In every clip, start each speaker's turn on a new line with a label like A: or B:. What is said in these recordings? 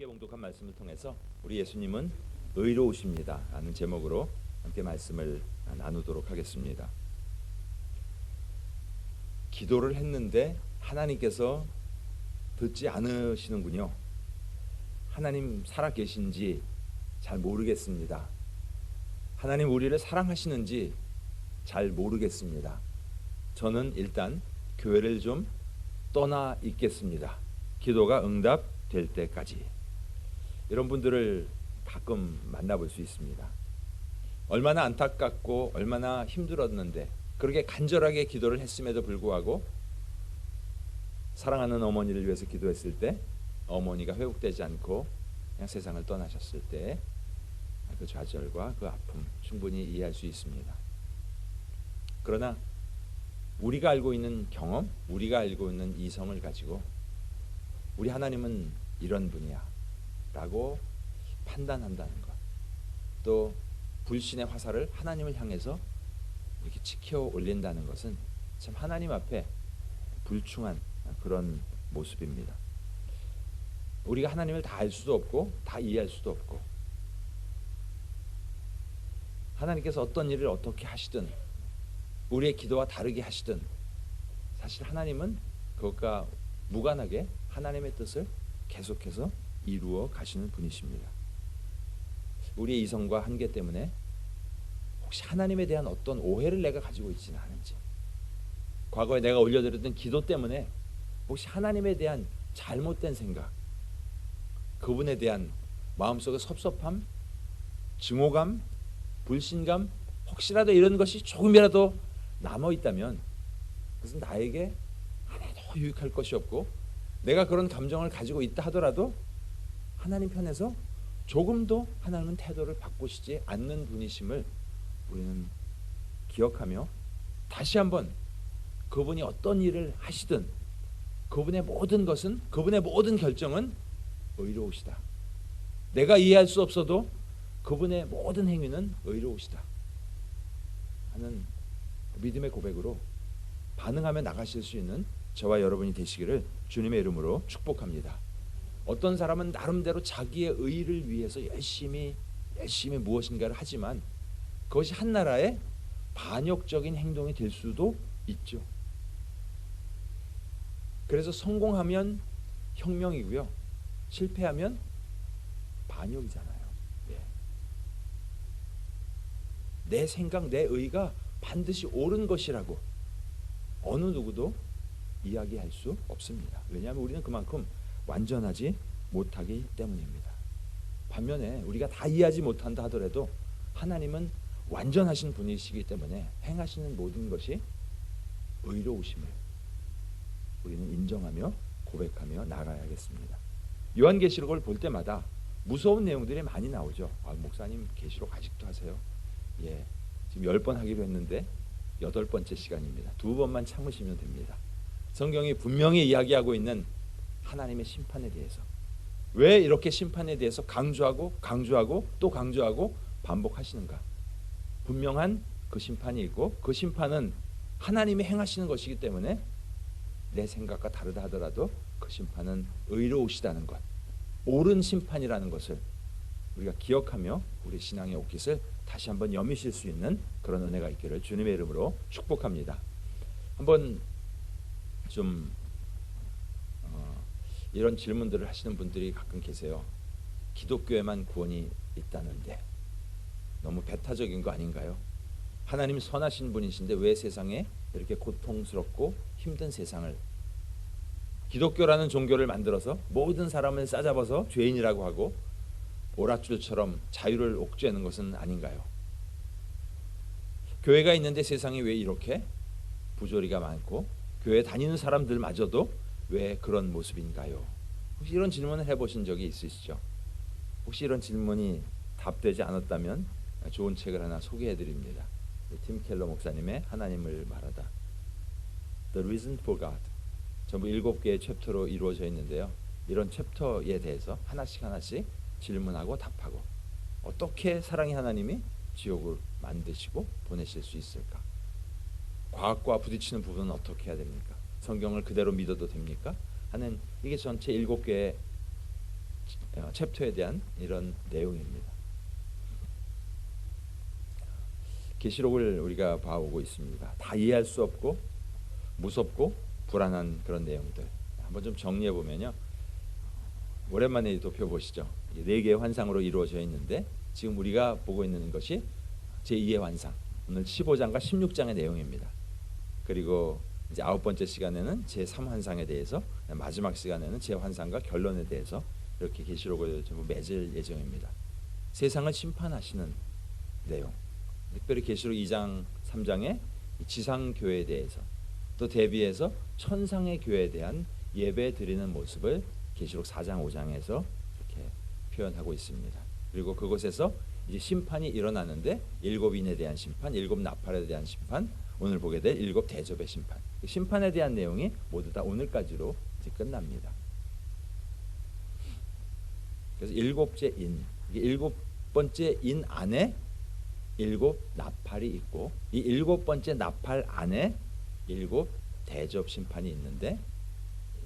A: 함께 봉독한 말씀을 통해서 우리 예수님은 의로우십니다 라는 제목으로 함께 말씀을 나누도록 하겠습니다. 기도를 했는데 하나님께서 듣지 않으시는군요. 하나님 살아계신지 잘 모르겠습니다. 하나님 우리를 사랑하시는지 잘 모르겠습니다. 저는 일단 교회를 좀 떠나 있겠습니다. 기도가 응답될 때까지. 이런 분들을 가끔 만나볼 수 있습니다. 얼마나 안타깝고 얼마나 힘들었는데 그렇게 간절하게 기도를 했음에도 불구하고 사랑하는 어머니를 위해서 기도했을 때 어머니가 회복되지 않고 그냥 세상을 떠나셨을 때 그 좌절과 그 아픔 충분히 이해할 수 있습니다. 그러나 우리가 알고 있는 경험, 우리가 알고 있는 이성을 가지고 우리 하나님은 이런 분이야 라고 판단한다는 것, 또 불신의 화살을 하나님을 향해서 이렇게 치켜 올린다는 것은 참 하나님 앞에 불충한 그런 모습입니다. 우리가 하나님을 다 알 수도 없고 다 이해할 수도 없고, 하나님께서 어떤 일을 어떻게 하시든 우리의 기도와 다르게 하시든 사실 하나님은 그것과 무관하게 하나님의 뜻을 계속해서 이루어 가시는 분이십니다. 우리의 이성과 한계 때문에 혹시 하나님에 대한 어떤 오해를 내가 가지고 있지는 않은지, 과거에 내가 올려드렸던 기도 때문에 혹시 하나님에 대한 잘못된 생각, 그분에 대한 마음속의 섭섭함, 증오감, 불신감, 혹시라도 이런 것이 조금이라도 남아있다면 그것은 나에게 하나도 유익할 것이 없고, 내가 그런 감정을 가지고 있다 하더라도 하나님 편에서 조금도 하나님은 태도를 바꾸시지 않는 분이심을 우리는 기억하며 다시 한번 그분이 어떤 일을 하시든 그분의 모든 것은, 그분의 모든 결정은 의로우시다. 내가 이해할 수 없어도 그분의 모든 행위는 의로우시다 하는 믿음의 고백으로 반응하며 나가실 수 있는 저와 여러분이 되시기를 주님의 이름으로 축복합니다. 어떤 사람은 나름대로 자기의 의를 위해서 열심히 무엇인가를 하지만 그것이 한 나라의 반역적인 행동이 될 수도 있죠. 그래서 성공하면 혁명이고요, 실패하면 반역이잖아요. 내 생각, 내 의가 반드시 옳은 것이라고 어느 누구도 이야기할 수 없습니다. 왜냐하면 우리는 그만큼 완전하지 못하기 때문입니다. 반면에 우리가 다 이해하지 못한다 하더라도 하나님은 완전하신 분이시기 때문에 행하시는 모든 것이 의로우심을 우리는 인정하며 고백하며 나가야겠습니다. 요한계시록을 볼 때마다 무서운 내용들이 많이 나오죠. 목사님 계시록 아직도 하세요? 예, 지금 10번 하기로 했는데 8번째 시간입니다. 2번만 참으시면 됩니다. 성경이 분명히 이야기하고 있는 하나님의 심판에 대해서, 왜 이렇게 심판에 대해서 강조하고 또 강조하고 반복하시는가? 분명한 그 심판이 있고 그 심판은 하나님이 행하시는 것이기 때문에 내 생각과 다르다 하더라도 그 심판은 의로우시다는 것, 옳은 심판이라는 것을 우리가 기억하며 우리 신앙의 옷깃을 다시 한번 여미실 수 있는 그런 은혜가 있기를 주님의 이름으로 축복합니다. 한번 좀 이런 질문들을 하시는 분들이 가끔 계세요. 기독교에만 구원이 있다는데 너무 배타적인 거 아닌가요? 하나님 선하신 분이신데 왜 세상에 이렇게 고통스럽고 힘든 세상을, 기독교라는 종교를 만들어서 모든 사람을 싸잡아서 죄인이라고 하고 오랏줄처럼 자유를 옥죄는 것은 아닌가요? 교회가 있는데 세상이 왜 이렇게 부조리가 많고 교회 다니는 사람들마저도 왜 그런 모습인가요? 혹시 이런 질문을 해보신 적이 있으시죠? 혹시 이런 질문이 답되지 않았다면 좋은 책을 하나 소개해드립니다. 팀 켈러 목사님의 하나님을 말하다, The Reason for God, 전부 7개의 챕터로 이루어져 있는데요. 이런 챕터에 대해서 하나씩 질문하고 답하고 어떻게 사랑의 하나님이 지옥을 만드시고 보내실 수 있을까? 과학과 부딪히는 부분은 어떻게 해야 됩니까? 성경을 그대로 믿어도 됩니까? 하는, 이게 전체 7개의 챕터에 대한 이런 내용입니다. 계시록을 우리가 봐오고 있습니다. 다 이해할 수 없고 무섭고 불안한 그런 내용들. 한번 좀 정리해 보면요. 오랜만에 도표 보시죠. 4개의 환상으로 이루어져 있는데 지금 우리가 보고 있는 것이 제2의 환상. 오늘 15장과 16장의 내용입니다. 그리고 이제 9번째 시간에는 제3환상에 대해서, 마지막 시간에는 제 환상과 결론에 대해서 이렇게 계시록을 전부 맺을 예정입니다. 세상을 심판하시는 내용, 특별히 계시록 2장, 3장의 지상교회에 대해서, 또 대비해서 천상의 교회에 대한 예배 드리는 모습을 계시록 4장, 5장에서 이렇게 표현하고 있습니다. 그리고 그곳에서 이제 심판이 일어나는데 7인에 대한 심판, 7 나팔에 대한 심판, 오늘 보게 될 7 대접의 심판. 심판에 대한 내용이 모두 다 오늘까지로 이제 끝납니다. 그래서 7째 인, 이게 7번째 인 안에 7 나팔이 있고, 이 7번째 나팔 안에 7 대접 심판이 있는데,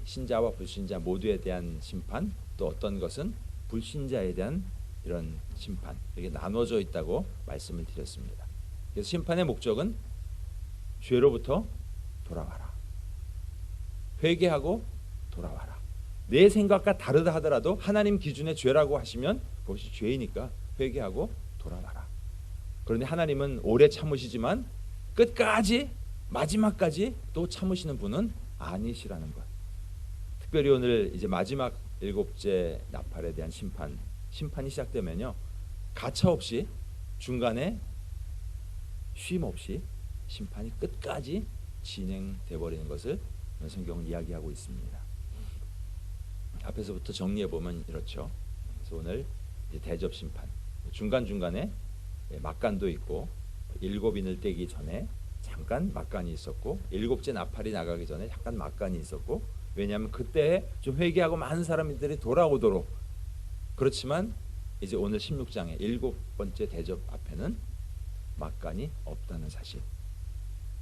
A: 신자와 불신자 모두에 대한 심판, 또 어떤 것은 불신자에 대한 이런 심판, 이렇게 나눠져 있다고 말씀을 드렸습니다. 그래서 심판의 목적은 죄로부터 돌아와라, 회개하고 돌아와라. 내 생각과 다르다 하더라도 하나님 기준의 죄라고 하시면 그것이 죄이니까 회개하고 돌아와라. 그런데 하나님은 오래 참으시지만 끝까지, 마지막까지 또 참으시는 분은 아니시라는 것. 특별히 오늘 이제 마지막 7째 나팔에 대한 심판이 시작되면요, 가차 없이 중간에 쉼 없이 심판이 끝까지 진행돼 버리는 것을 성경은 이야기하고 있습니다. 앞에서부터 정리해 보면 이렇죠. 그래서 오늘 이제 대접 심판, 중간 중간에 막간도 있고, 7인을 떼기 전에 잠깐 막간이 있었고, 7째 나팔이 나가기 전에 잠깐 막간이 있었고, 왜냐하면 그때 좀 회개하고 많은 사람들이 돌아오도록. 그렇지만 이제 오늘 16장의 7번째 대접 앞에는 막간이 없다는 사실.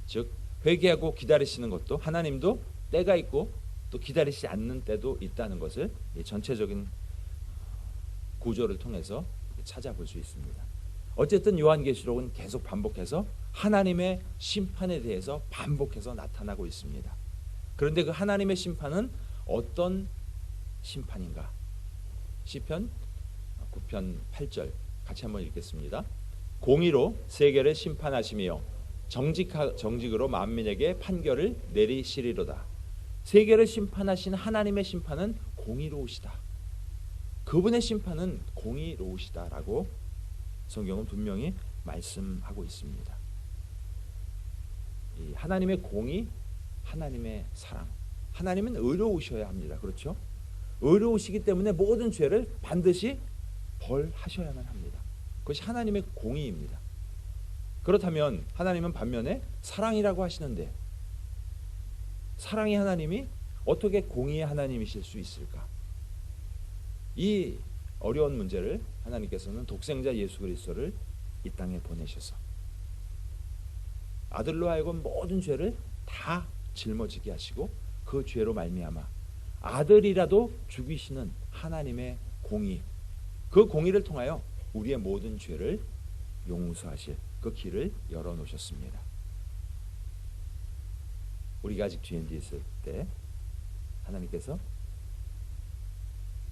A: 즉 회개하고 기다리시는 것도 하나님도 때가 있고 또 기다리시지 않는 때도 있다는 것을 전체적인 구조를 통해서 찾아볼 수 있습니다. 어쨌든 요한계시록은 계속 반복해서 하나님의 심판에 대해서 반복해서 나타나고 있습니다. 그런데 그 하나님의 심판은 어떤 심판인가? 시편 9편 8절 같이 한번 읽겠습니다. 공의로 세계를 심판하시며 정직으로 만민에게 판결을 내리시리로다. 세계를 심판하신 하나님의 심판은 공의로우시다. 그분의 심판은 공의로우시다라고 성경은 분명히 말씀하고 있습니다. 이 하나님의 공의, 하나님의 사랑. 하나님은 의로우셔야 합니다. 그렇죠? 의로우시기 때문에 모든 죄를 반드시 벌하셔야만 합니다. 그것이 하나님의 공의입니다. 그렇다면 하나님은 반면에 사랑이라고 하시는데, 사랑의 하나님이 어떻게 공의의 하나님이실 수 있을까? 이 어려운 문제를 하나님께서는 독생자 예수 그리스도를 이 땅에 보내셔서 아들로 하여금 모든 죄를 다 짊어지게 하시고, 그 죄로 말미암아 아들이라도 죽이시는 하나님의 공의, 그 공의를 통하여 우리의 모든 죄를 용서하실 그 길을 열어놓으셨습니다. 우리가 아직 죄인 데 있을 때 하나님께서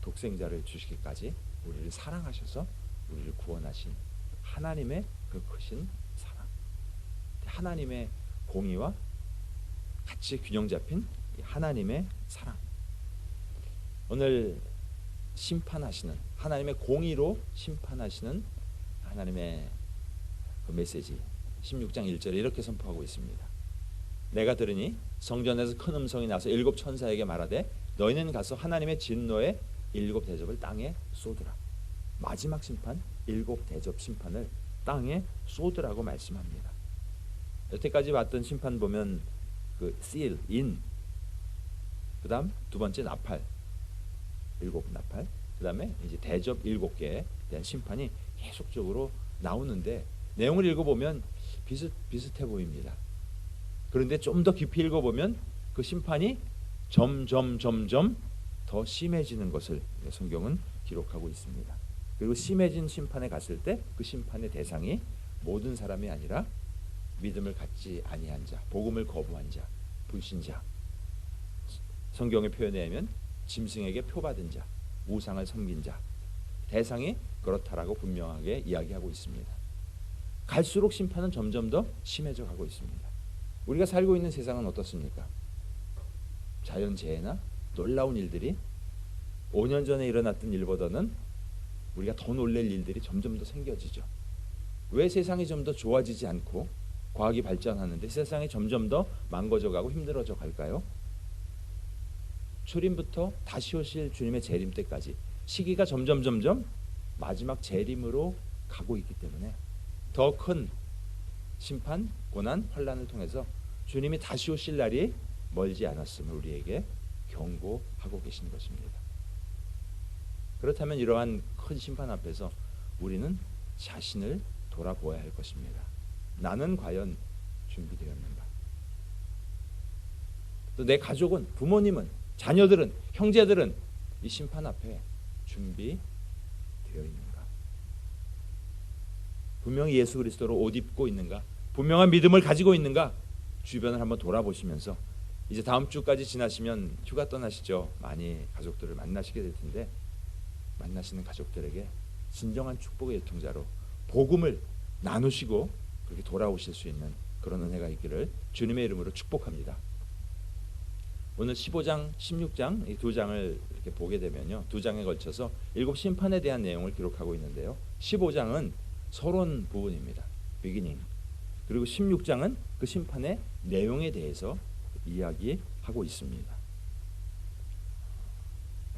A: 독생자를 주시기까지 우리를 사랑하셔서 우리를 구원하신 하나님의 그 크신 사랑, 하나님의 공의와 같이 균형 잡힌 하나님의 사랑. 오늘 심판하시는 하나님의 공의로 심판하시는 하나님의 그 메시지 16장 1절에 이렇게 선포하고 있습니다. 내가 들으니 성전에서 큰 음성이 나서 7 천사에게 말하되 너희는 가서 하나님의 진노의 7 대접을 땅에 쏟으라. 마지막 심판 7 대접 심판을 땅에 쏟으라고 말씀합니다. 여태까지 봤던 심판 보면 그 seal, 인, 그 다음 2번째 나팔, 7 나팔, 그 다음에 이제 대접 7개에 대한 심판이 계속적으로 나오는데, 내용을 읽어보면 비슷해 보입니다. 그런데 좀 더 깊이 읽어보면 그 심판이 점점 더 심해지는 것을 성경은 기록하고 있습니다. 그리고 심해진 심판에 갔을 때 그 심판의 대상이 모든 사람이 아니라 믿음을 갖지 아니한 자, 복음을 거부한 자, 불신자, 성경의 표현에 의하면 짐승에게 표받은 자, 우상을 섬긴 자, 대상이 그렇다라고 분명하게 이야기하고 있습니다. 갈수록 심판은 점점 더 심해져 가고 있습니다. 우리가 살고 있는 세상은 어떻습니까? 자연재해나 놀라운 일들이 5년 전에 일어났던 일보다는 우리가 더 놀랄 일들이 점점 더 생겨지죠. 왜 세상이 좀 더 좋아지지 않고 과학이 발전하는데 세상이 점점 더 망가져가고 힘들어져 갈까요? 출임부터 다시 오실 주님의 재림 때까지 시기가 점점 마지막 재림으로 가고 있기 때문에 더 큰 심판, 고난, 환난을 통해서 주님이 다시 오실 날이 멀지 않았음을 우리에게 경고하고 계신 것입니다. 그렇다면 이러한 큰 심판 앞에서 우리는 자신을 돌아보아야 할 것입니다. 나는 과연 준비되었는가? 또 내 가족은, 부모님은, 자녀들은, 형제들은 이 심판 앞에 준비되어 있는가? 분명히 예수 그리스도로 옷 입고 있는가? 분명한 믿음을 가지고 있는가? 주변을 한번 돌아보시면서 이제 다음 주까지 지나시면 휴가 떠나시죠. 많이 가족들을 만나시게 될 텐데 만나시는 가족들에게 진정한 축복의 유통자로 복음을 나누시고 그렇게 돌아오실 수 있는 그런 은혜가 있기를 주님의 이름으로 축복합니다. 오늘 15장, 16장 이 두 장을 이렇게 보게 되면요, 두 장에 걸쳐서 7 심판에 대한 내용을 기록하고 있는데요. 15장은 서론 부분입니다. 비기닝. 그리고 16장은 그 심판의 내용에 대해서 이야기하고 있습니다.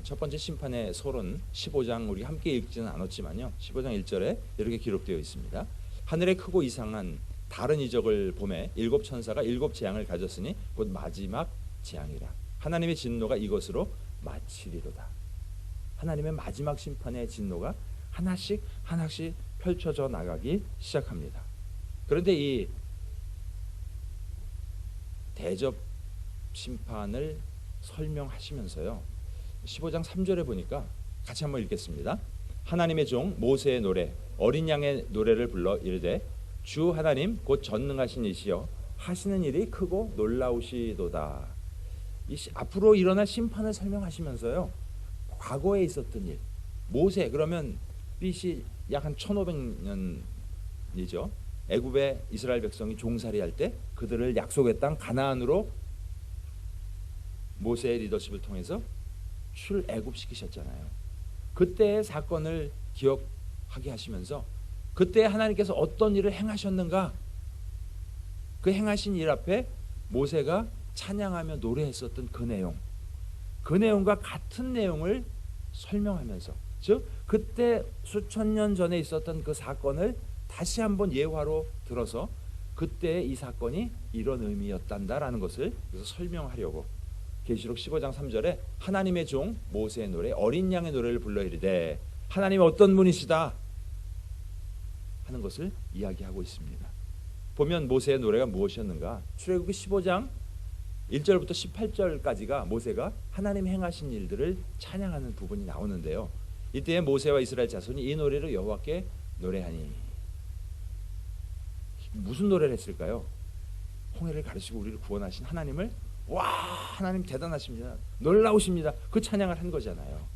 A: 첫 번째 심판의 서론 15장 우리 함께 읽지는 않았지만요. 15장 1절에 이렇게 기록되어 있습니다. 하늘에 크고 이상한 다른 이적을 보매 7 천사가 7 재앙을 가졌으니 곧 마지막 재앙이라. 하나님의 진노가 이것으로 마치리로다. 하나님의 마지막 심판의 진노가 하나씩 펼쳐져 나가기 시작합니다. 그런데 이 대접 심판을 설명하시면서요, 15장 3절에 보니까 같이 한번 읽겠습니다. 하나님의 종 모세의 노래 어린 양의 노래를 불러 이르되 주 하나님 곧 전능하신 이시여 하시는 일이 크고 놀라우시도다. 앞으로 일어날 심판을 설명하시면서요, 과거에 있었던 일, 모세 그러면 BC 약 한 1500년이죠. 애굽의 이스라엘 백성이 종살이할 때 그들을 약속의 땅 가나안으로 모세의 리더십을 통해서 출애굽시키셨잖아요. 그때의 사건을 기억하게 하시면서 그때 하나님께서 어떤 일을 행하셨는가, 그 행하신 일 앞에 모세가 찬양하며 노래했었던 그 내용과 같은 내용을 설명하면서, 즉 그때 수천 년 전에 있었던 그 사건을 다시 한번 예화로 들어서 그때 이 사건이 이런 의미였단다라는 것을 그래서 설명하려고 계시록 15장 3절에 하나님의 종 모세의 노래 어린 양의 노래를 불러 이르되 하나님이 어떤 분이시다 하는 것을 이야기하고 있습니다. 보면 모세의 노래가 무엇이었는가? 출애굽기 15장 1절부터 18절까지가 모세가 하나님 행하신 일들을 찬양하는 부분이 나오는데요. 이때 모세와 이스라엘 자손이 이 노래를 여호와께 노래하니, 무슨 노래를 했을까요? 홍해를 가르치고 우리를 구원하신 하나님을, 와 하나님 대단하십니다, 놀라우십니다, 그 찬양을 한 거잖아요.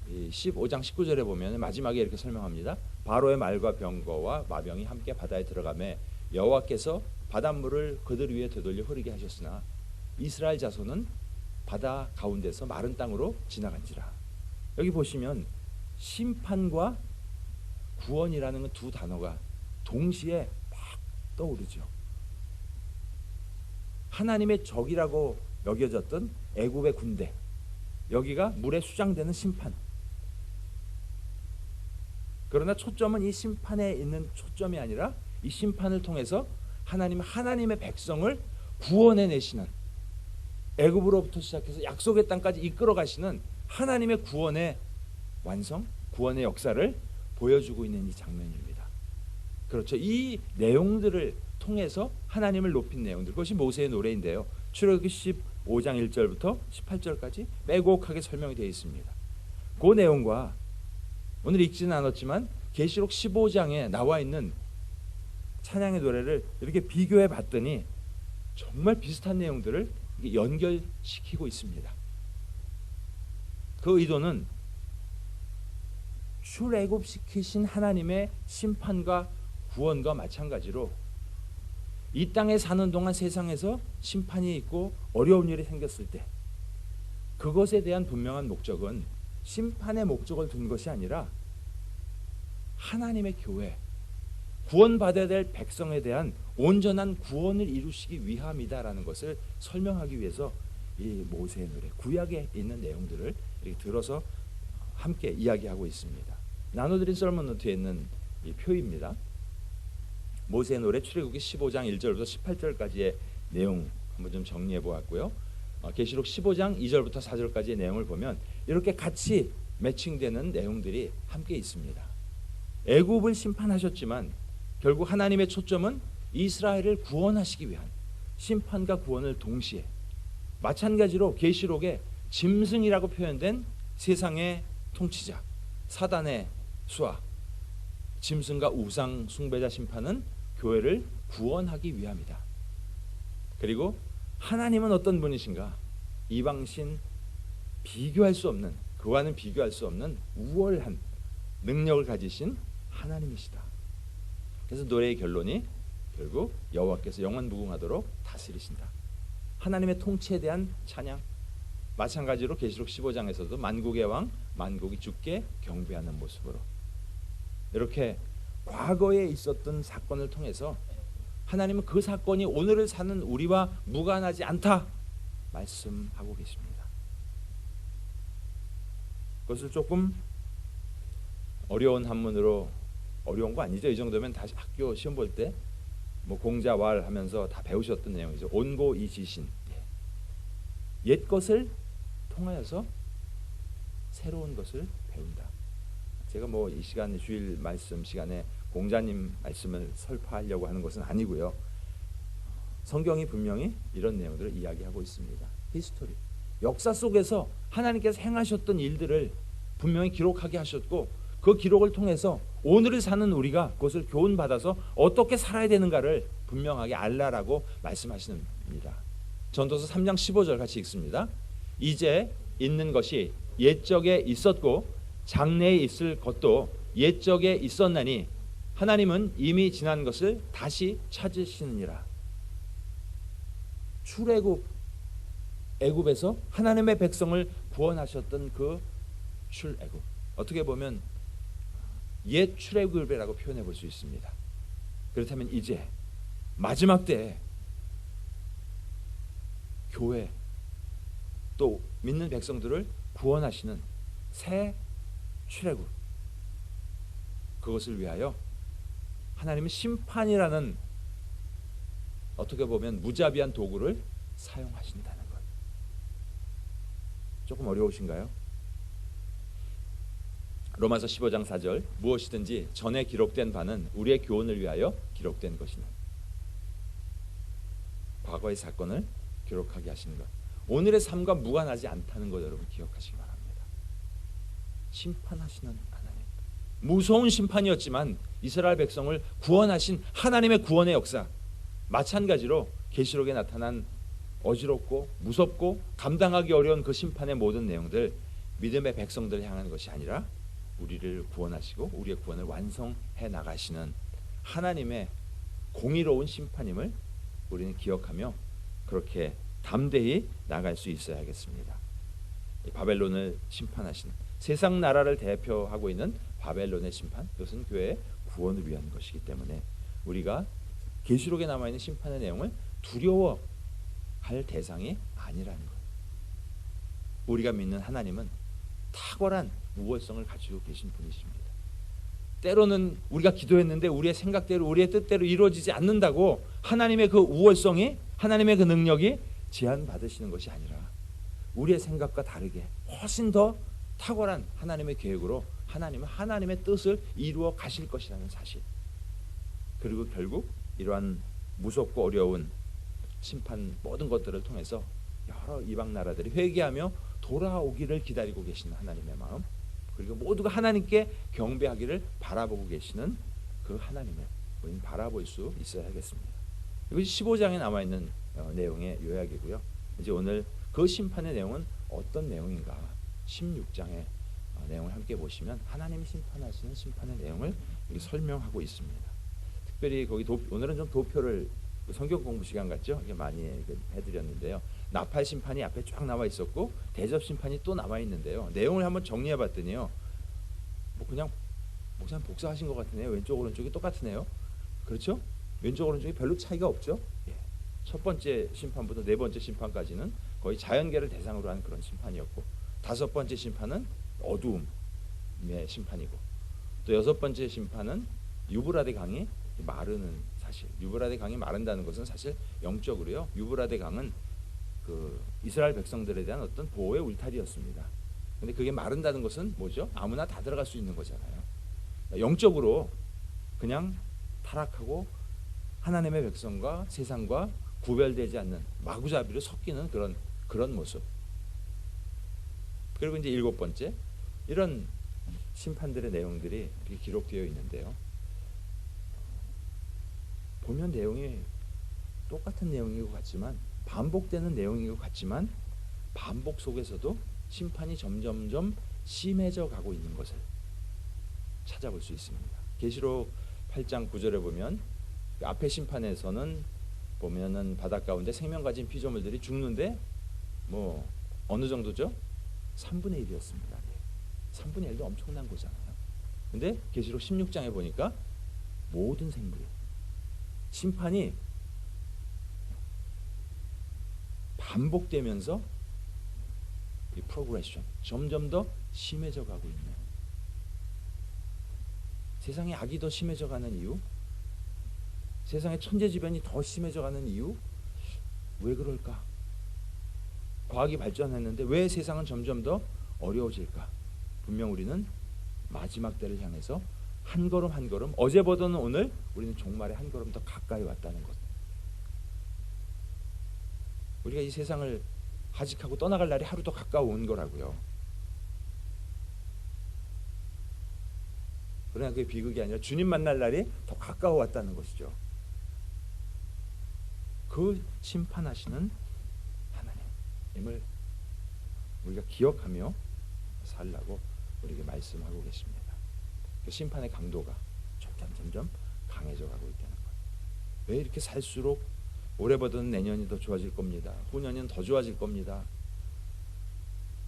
A: 15장 19절에 보면 마지막에 이렇게 설명합니다. 바로의 말과 병거와 마병이 함께 바다에 들어가매 여호와께서 바닷물을 그들 위에 되돌려 흐르게 하셨으나 이스라엘 자손은 바다 가운데서 마른 땅으로 지나간지라. 여기 보시면 심판과 구원이라는 두 단어가 동시에 막 떠오르죠. 하나님의 적이라고 여겨졌던 애굽의 군대, 여기가 물에 수장되는 심판. 그러나 초점은 이 심판에 있는 초점이 아니라 이 심판을 통해서 하나님의 백성을 구원해 내시는, 애굽으로부터 시작해서 약속의 땅까지 이끌어 가시는 하나님의 구원의 완성, 구원의 역사를 보여주고 있는 이 장면입니다. 그렇죠. 이 내용들을 통해서 하나님을 높인 내용들, 그것이 모세의 노래인데요. 출애굽기 15장 1절부터 18절까지 빼곡하게 설명이 되어 있습니다. 그 내용과 오늘 읽지는 않았지만 계시록 15장에 나와 있는 찬양의 노래를 이렇게 비교해 봤더니 정말 비슷한 내용들을 연결시키고 있습니다. 그 의도는 출애굽시키신 하나님의 심판과 구원과 마찬가지로 이 땅에 사는 동안 세상에서 심판이 있고 어려운 일이 생겼을 때 그것에 대한 분명한 목적은 심판의 목적을 둔 것이 아니라 하나님의 교회, 구원받아야 될 백성에 대한 온전한 구원을 이루시기 위함이다라는 것을 설명하기 위해서 이 모세의 노래, 구약에 있는 내용들을 이렇게 들어서 함께 이야기하고 있습니다. 나눠드린 설문 노트에 있는 이 표입니다. 모세의 노래 출애굽기 15장 1절부터 18절까지의 내용 한번 좀 정리해 보았고요. 계시록 15장 2절부터 4절까지의 내용을 보면 이렇게 같이 매칭되는 내용들이 함께 있습니다. 애굽을 심판하셨지만 결국 하나님의 초점은 이스라엘을 구원하시기 위한 심판과 구원을 동시에, 마찬가지로 계시록에 짐승이라고 표현된 세상의 통치자 사단의 수하, 짐승과 우상 숭배자 심판은 교회를 구원하기 위함이다. 그리고 하나님은 어떤 분이신가? 이방신 비교할 수 없는, 그와는 비교할 수 없는 우월한 능력을 가지신 하나님이시다. 그래서 노래의 결론이 결국 여호와께서 영원무궁하도록 다스리신다. 하나님의 통치에 대한 찬양. 마찬가지로 계시록 15장에서도 만국의 왕, 만국이 주께 경배하는 모습으로 이렇게 과거에 있었던 사건을 통해서 하나님은 그 사건이 오늘을 사는 우리와 무관하지 않다 말씀하고 계십니다. 그것을 조금 어려운 한문으로, 어려운 거 아니죠? 이 정도면 다시 학교 시험 볼 때 뭐 공자왈 하면서 다 배우셨던 내용이죠. 온고이지신. 옛 것을 통하여서 새로운 것을 배운다. 제가 뭐 이 시간 주일 말씀 시간에 공자님 말씀을 설파하려고 하는 것은 아니고요. 성경이 분명히 이런 내용들을 이야기하고 있습니다. 히스토리, 역사 속에서 하나님께서 행하셨던 일들을 분명히 기록하게 하셨고 그 기록을 통해서 오늘을 사는 우리가 그것을 교훈받아서 어떻게 살아야 되는가를 분명하게 알라라고 말씀하십니다. 전도서 3장 15절 같이 읽습니다. 이제 있는 것이 옛적에 있었고 장래에 있을 것도 옛적에 있었나니 하나님은 이미 지난 것을 다시 찾으시느니라. 출애굽, 애굽에서 하나님의 백성을 구원하셨던 그 출애굽, 어떻게 보면 옛 출애굽이라고 표현해 볼 수 있습니다. 그렇다면 이제 마지막 때에 교회 또 믿는 백성들을 구원하시는 새 출애굽, 그것을 위하여 하나님은 심판이라는 어떻게 보면 무자비한 도구를 사용하신다는 것. 조금 어려우신가요? 로마서 15장 4절, 무엇이든지 전에 기록된 바는 우리의 교훈을 위하여 기록된 것이니, 과거의 사건을 기록하게 하시는 것, 오늘의 삶과 무관하지 않다는 것 여러분 기억하시기 바랍니다. 심판하시는 하나님, 무서운 심판이었지만 이스라엘 백성을 구원하신 하나님의 구원의 역사, 마찬가지로 계시록에 나타난 어지럽고 무섭고 감당하기 어려운 그 심판의 모든 내용들, 믿음의 백성들을 향한 것이 아니라 우리를 구원하시고 우리의 구원을 완성해 나가시는 하나님의 공의로운 심판임을 우리는 기억하며 그렇게 담대히 나갈 수 있어야겠습니다. 바벨론을 심판하신, 세상 나라를 대표하고 있는 바벨론의 심판, 이것은 교회의 구원을 위한 것이기 때문에 우리가 계시록에 남아있는 심판의 내용을 두려워할 대상이 아니라는 것. 우리가 믿는 하나님은 탁월한 우월성을 가지고 계신 분이십니다. 때로는 우리가 기도했는데 우리의 생각대로 우리의 뜻대로 이루어지지 않는다고 하나님의 그 우월성이, 하나님의 그 능력이 제한받으시는 것이 아니라 우리의 생각과 다르게 훨씬 더 탁월한 하나님의 계획으로 하나님은 하나님의 뜻을 이루어 가실 것이라는 사실, 그리고 결국 이러한 무섭고 어려운 심판 모든 것들을 통해서 여러 이방 나라들이 회개하며 돌아오기를 기다리고 계시는 하나님의 마음, 그리고 모두가 하나님께 경배하기를 바라보고 계시는 그 하나님을 우리는 바라볼 수 있어야 하겠습니다. 이것이 15장에 남아있는 내용의 요약이고요. 이제 오늘 그 심판의 내용은 어떤 내용인가 16장의 내용을 함께 보시면 하나님이 심판하시는 심판의 내용을 설명하고 있습니다. 특별히 거기 오늘은 좀 도표를 성경 공부 시간 같죠? 이게 많이 해드렸는데요. 나팔 심판이 앞에 쫙 나와 있었고 대접 심판이 또 남아 있는데요. 내용을 한번 정리해봤더니요. 뭐 그냥 목사님 복사하신 것 같으네요. 왼쪽 오른쪽이 똑같으네요. 그렇죠? 왼쪽 오른쪽이 별로 차이가 없죠. 예. 첫 번째 심판부터 네 번째 심판까지는 거의 자연계를 대상으로 한 그런 심판이었고 다섯 번째 심판은 어두움의 심판이고 또 여섯 번째 심판은 유브라데 강이 마르는 사실. 유브라데 강이 마른다는 것은 사실 영적으로요. 유브라데 강은 그 이스라엘 백성들에 대한 어떤 보호의 울타리였습니다. 근데 그게 마른다는 것은 뭐죠? 아무나 다 들어갈 수 있는 거잖아요. 영적으로 그냥 타락하고 하나님의 백성과 세상과 구별되지 않는 마구잡이로 섞이는 그런 모습. 그리고 이제 일곱 번째 이런 심판들의 내용들이 이렇게 기록되어 있는데요. 보면 내용이 똑같은 내용인 것 같지만 반복되는 내용인 것 같지만 반복 속에서도 심판이 점점점 심해져 가고 있는 것을 찾아볼 수 있습니다. 계시록 8장 9절에 보면 그 앞에 심판에서는 보면은 바닷 가운데 생명 가진 피조물들이 죽는데 뭐 어느 정도죠? 3분의 1이었습니다. 3분의 1도 엄청난 거잖아요. 근데 계시록 16장에 보니까 모든 생물이 심판이 반복되면서 이 프로그레션 점점 더 심해져 가고 있는 세상의 악이 더 심해져 가는 이유, 세상의 천재지변이 더 심해져 가는 이유, 왜 그럴까? 과학이 발전했는데 왜 세상은 점점 더 어려워질까? 분명 우리는 마지막 때를 향해서 한 걸음 한 걸음 어제보다는 오늘 우리는 종말에 한 걸음 더 가까이 왔다는 것. 우리가 이 세상을 하직하고 떠나갈 날이 하루 더 가까운 거라고요. 그러나 그게 비극이 아니라 주님 만날 날이 더 가까워 왔다는 것이죠. 그 심판하시는 하나님을 우리가 기억하며 살라고 우리에게 말씀하고 계십니다. 그 심판의 강도가 점점 강해져 가고 있다는 것. 왜 이렇게 살수록 올해보다는 내년이 더 좋아질 겁니다. 후년은 더 좋아질 겁니다.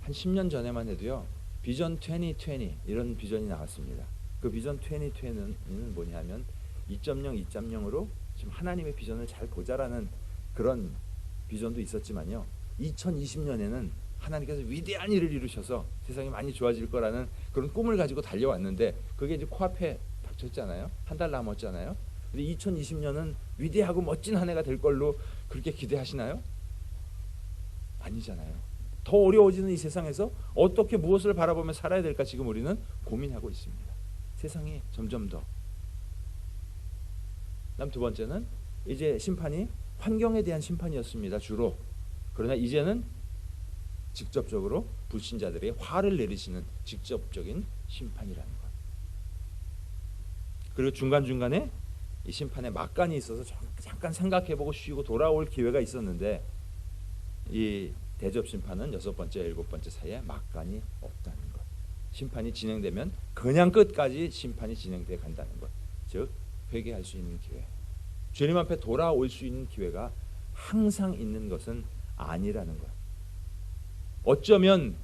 A: 한 10년 전에만 해도요. 비전 2020 이런 비전이 나왔습니다. 그 비전 2020는 뭐냐면 2.0, 2.0으로 지금 하나님의 비전을 잘 보자라는 그런 비전도 있었지만요. 2020년에는 하나님께서 위대한 일을 이루셔서 세상이 많이 좋아질 거라는 그런 꿈을 가지고 달려왔는데 그게 이제 코앞에 닥쳤잖아요. 한 달 남았잖아요. 근데 2020년은 위대하고 멋진 한 해가 될 걸로 그렇게 기대하시나요? 아니잖아요. 더 어려워지는 이 세상에서 어떻게 무엇을 바라보며 살아야 될까 지금 우리는 고민하고 있습니다. 세상이 점점 더. 그다음 두 번째는 이제 심판이 환경에 대한 심판이었습니다. 주로. 그러나 이제는 직접적으로 불신자들에게 화를 내리시는 직접적인 심판이라는 것. 그리고 중간중간에 이 심판의 막간이 있어서 잠깐 생각해보고 쉬고 돌아올 기회가 있었는데 이 대접 심판은 여섯 번째, 일곱 번째 사이에 막간이 없다는 것. 심판이 진행되면 그냥 끝까지 심판이 진행돼 간다는 것. 즉 회개할 수 있는 기회. 주님 앞에 돌아올 수 있는 기회가 항상 있는 것은 아니라는 것. 어쩌면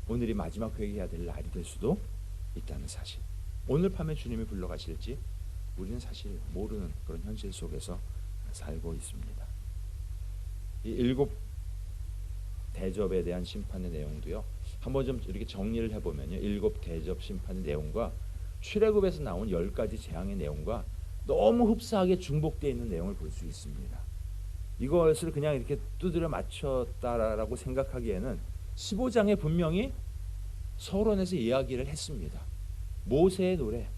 A: 오늘이 마지막 회개해야 될 날이 될 수도 있다는 사실. 오늘 밤에 주님이 불러가실지 우리는 사실 모르는 그런 현실 속에서 살고 있습니다. 이 일곱 대접에 대한 심판의 내용도요. 한번 좀 이렇게 정리를 해보면요. 일곱 대접 심판의 내용과 출애굽에서 나온 10가지 재앙의 내용과 너무 흡사하게 중복되어 있는 내용을 볼 수 있습니다. 이것을 그냥 이렇게 두드려 맞췄다라고 생각하기에는 15장에 분명히 서론에서 이야기를 했습니다. 모세의 노래,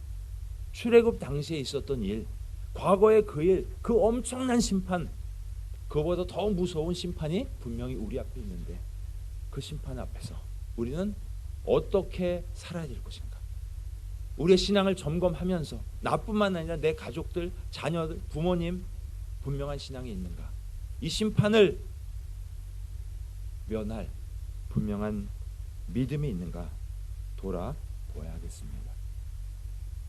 A: 출애굽 당시에 있었던 일, 과거의 그 일, 그 엄청난 심판, 그보다 더 무서운 심판이 분명히 우리 앞에 있는데 그 심판 앞에서 우리는 어떻게 살아야 될 것인가? 우리의 신앙을 점검하면서 나뿐만 아니라 내 가족들, 자녀들, 부모님 분명한 신앙이 있는가? 이 심판을 면할 분명한 믿음이 있는가? 돌아보아야 하겠습니다.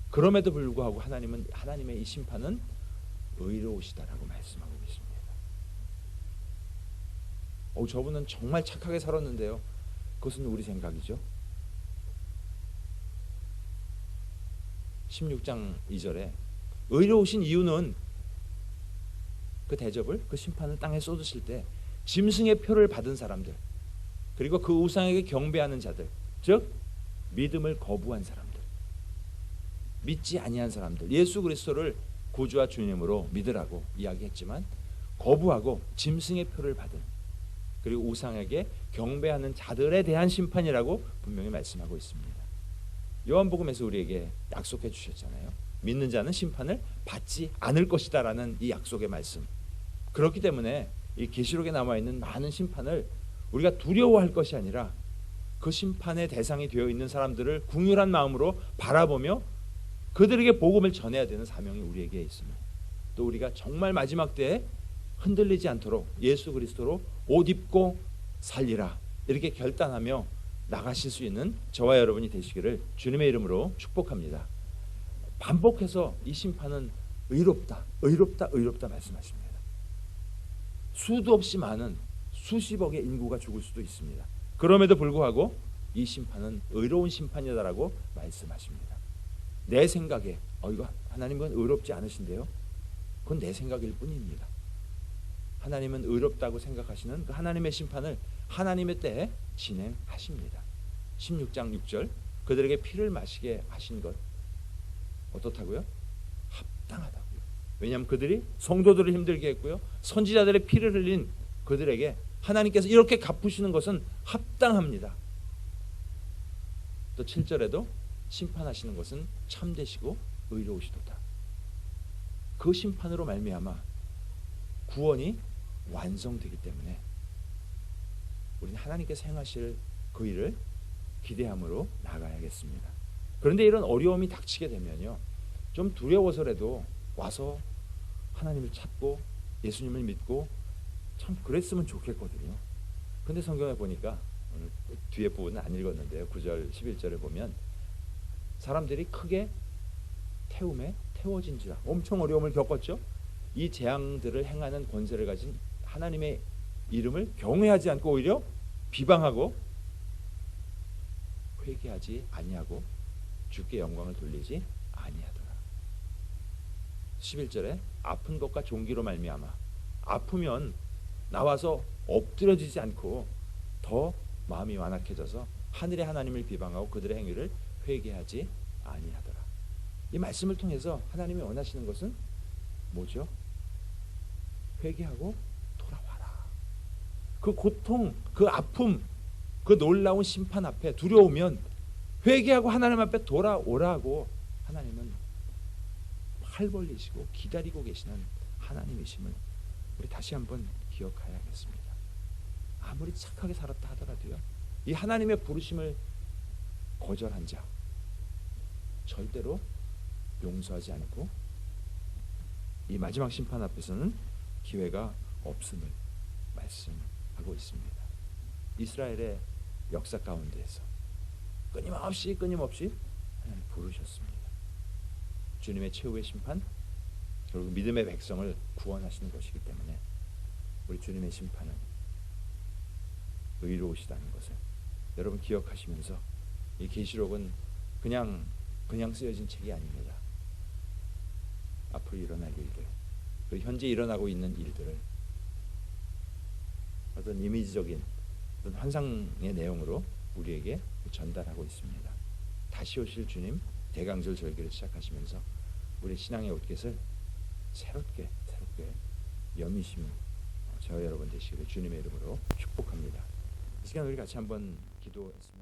A: 그럼에도 불구하고 하나님의 이 심판은 의로우시다라고 말씀하고 계십니다. 저분은 정말 착하게 살았는데요. 그것은 우리 생각이죠. 16장 2절에 의로우신 이유는 그 대접을, 그 심판을 땅에 쏟으실 때 짐승의 표를 받은 사람들, 그리고 그 우상에게 경배하는 자들, 즉 믿음을 거부한 사람들, 믿지 아니한 사람들, 예수 그리스도를 구주와 주님으로 믿으라고 이야기했지만 거부하고 짐승의 표를 받은, 그리고 우상에게 경배하는 자들에 대한 심판이라고 분명히 말씀하고 있습니다. 요한복음에서 우리에게 약속해 주셨잖아요. 믿는 자는 심판을 받지 않을 것이다라는 이 약속의 말씀. 그렇기 때문에 이 계시록에 남아 있는 많은 심판을 우리가 두려워할 것이 아니라 그 심판의 대상이 되어 있는 사람들을 긍휼한 마음으로 바라보며 그들에게 복음을 전해야 되는 사명이 우리에게 있습니다. 또 우리가 정말 마지막 때에 흔들리지 않도록 예수 그리스도로 옷 입고 살리라 이렇게 결단하며 나가실 수 있는 저와 여러분이 되시기를 주님의 이름으로 축복합니다. 반복해서 이 심판은 의롭다, 의롭다, 의롭다 말씀하십니다. 수도 없이 많은 수십억의 인구가 죽을 수도 있습니다. 그럼에도 불구하고 이 심판은 의로운 심판이다라고 말씀하십니다. 내 생각에 이거 하나님은 의롭지 않으신데요. 그건 내 생각일 뿐입니다. 하나님은 의롭다고 생각하시는 그 하나님의 심판을 하나님의 때에 진행하십니다. 16장 6절 그들에게 피를 마시게 하신 것 어떻다고요? 합당하다고요. 왜냐하면 그들이 성도들을 힘들게 했고요. 선지자들의 피를 흘린 그들에게 하나님께서 이렇게 갚으시는 것은 합당합니다. 또 7절에도 심판하시는 것은 참되시고 의로우시도다. 그 심판으로 말미암아 구원이 완성되기 때문에 우리는 하나님께서 행하실 그 일을 기대함으로 나가야겠습니다. 그런데 이런 어려움이 닥치게 되면요, 좀 두려워서라도 와서 하나님을 찾고 예수님을 믿고 참 그랬으면 좋겠거든요. 근데 성경에 보니까 오늘 뒤에 부분은 안 읽었는데요, 9절 11절에 보면 사람들이 크게 태움에 태워진지라, 엄청 어려움을 겪었죠. 이 재앙들을 행하는 권세를 가진 하나님의 이름을 경외하지 않고 오히려 비방하고 회개하지 아니하고 주께 영광을 돌리지 아니하더라. 11절에 아픈 것과 종기로 말미암아, 아프면 나와서 엎드려지지 않고 더 마음이 완악해져서 하늘의 하나님을 비방하고 그들의 행위를 회개하지 아니하더라. 이 말씀을 통해서 하나님이 원하시는 것은 뭐죠? 회개하고 돌아와라. 그 고통, 그 아픔, 그 놀라운 심판 앞에 두려우면 회개하고 하나님 앞에 돌아오라고 하나님은 팔 벌리시고 기다리고 계시는 하나님이심을 우리 다시 한번 기억해야겠습니다. 아무리 착하게 살았다 하더라도요, 이 하나님의 부르심을 거절한 자 절대로 용서하지 않고 이 마지막 심판 앞에서는 기회가 없음을 말씀하고 있습니다. 이스라엘의 역사 가운데에서 끊임없이 하나님 부르셨습니다. 주님의 최후의 심판, 결국 믿음의 백성을 구원하시는 것이기 때문에 우리 주님의 심판은 의로우시다는 것을 여러분 기억하시면서 이 계시록은 그냥 쓰여진 책이 아닙니다. 앞으로 일어날 일들, 그리고 현재 일어나고 있는 일들을 어떤 이미지적인 어떤 환상의 내용으로 우리에게 전달하고 있습니다. 다시 오실 주님 대강절 절기를 시작하시면서 우리 신앙의 옷깃을 새롭게 여미시는 저와 여러분 되시기를 주님의 이름으로 축복합니다. 이 시간 우리 같이 한번 기도했습니다.